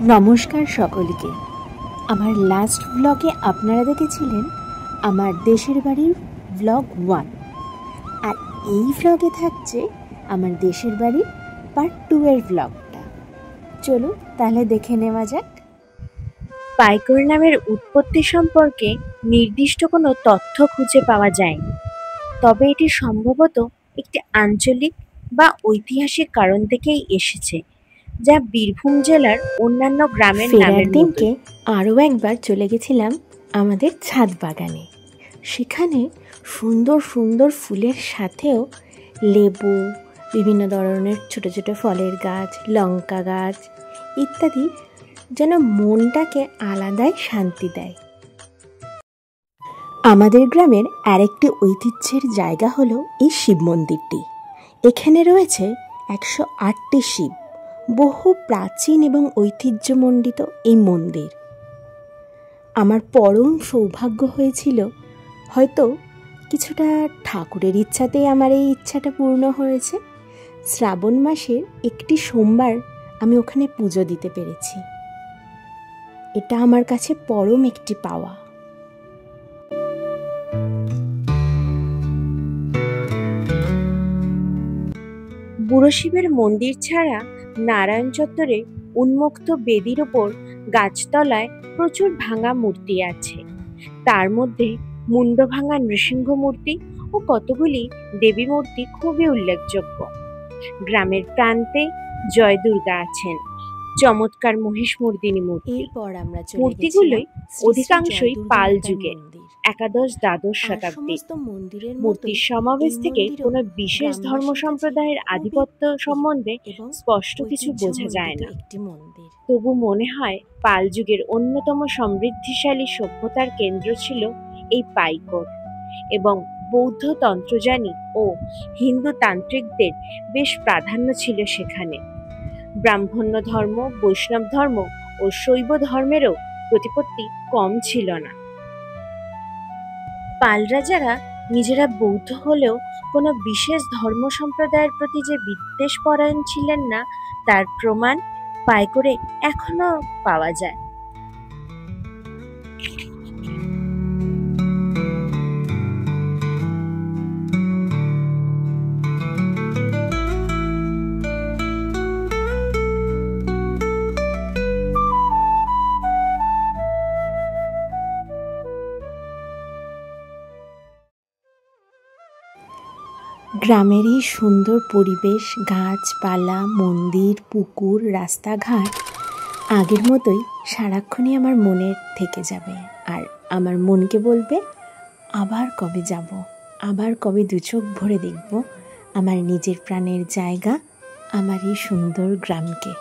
নমস্কার সকলকে। আমার লাস্ট ব্লগে আপনারা দেখেছিলেন আমার দেশের বাড়ির ব্লগ 1, আর এই ব্লগে থাকছে আমার দেশের বাড়ির পার্ট 2 এর ব্লগটা। চলুন তাহলে দেখে নেওয়া যাক। পাইকর নামের উৎপত্তি সম্পর্কে নির্দিষ্ট কোনো তথ্য খুঁজে পাওয়া যায়নি, তবে এটি সম্ভবত একটি আঞ্চলিক বা ঐতিহাসিক কারণ থেকেই এসেছে, যা বীরভূম জেলার অন্যান্য গ্রামের নামের দিনকে আরও একবার চলে গেছিলাম আমাদের ছাদ বাগানে। সেখানে সুন্দর সুন্দর ফুলের সাথেও লেবু, বিভিন্ন ধরনের ছোট ছোট ফলের গাছ, লঙ্কা গাছ ইত্যাদি যেন মনটাকে আলাদাই শান্তি দেয়। আমাদের গ্রামের আরেকটি ঐতিহ্যের জায়গা হলো এই শিব মন্দিরটি। এখানে রয়েছে 108টি শিব। বহু প্রাচীন এবং ঐতিহ্যমণ্ডিত এই মন্দির। আমার পরম সৌভাগ্য হয়েছিল, হয়তো কিছুটা ঠাকুরের ইচ্ছাতেই আমার এই ইচ্ছাটা পূর্ণ হয়েছে। শ্রাবণ মাসের একটি সোমবার আমি ওখানে পুজো দিতে পেরেছি। এটা আমার কাছে পরম একটি পাওয়া। বুড়ো শিবের মন্দির ছাড়া নারায়ণ চত্বরে উন্মুক্ত বেদির ওপর গাছতলায় প্রচুর ভাঙা মূর্তি আছে। তার মধ্যে মুন্ড ভাঙা নৃসিংহ মূর্তি ও কতগুলি দেবী মূর্তি খুবই উল্লেখযোগ্য। গ্রামের প্রান্তে জয় দুর্গা আছেন, চমৎকার মহিষমর্দিনী মূর্তি। মূর্তিগুলোই অধিকাংশই পাল যুগের, একাদশ-দ্বাদশ শতাব্দীর। মূর্তির সমাবেশ থেকে কোনো বিশেষ ধর্ম সম্প্রদায়ের আধিপত্য সম্বন্ধে স্পষ্ট কিছু বোঝা যায় না। তবু মনে হয় পাল যুগের অন্যতম সমৃদ্ধিশালী সভ্যতার কেন্দ্র ছিল এই পাইকর, এবং বৌদ্ধ তন্ত্রযানী ও হিন্দু তান্ত্রিকদের বেশ প্রাধান্য ছিল সেখানে। ব্রাহ্মণ্য ধর্ম, বৈষ্ণব ধর্ম ও শৈব ধর্মেরও প্রতিপত্তি কম ছিল না। পাল রাজারা নিজেরা বৌদ্ধ হলেও কোনো বিশেষ ধর্ম সম্প্রদায়ের প্রতি যে বিদ্বেষ পরায়ণ ছিলেন না, তার প্রমাণ পাইকরে এখনো পাওয়া যায়। গ্রামের এই সুন্দর পরিবেশ, গাছপালা, মন্দির, পুকুর, রাস্তাঘাট আগের মতোই সারাক্ষণই আমার মনে থেকে যাবে। আর আমার মনকে বলবে, আবার কবে যাব, আবার কবে দু চোখ ভরে দেখব আমার নিজের প্রাণের জায়গা, আমার এই সুন্দর গ্রামকে।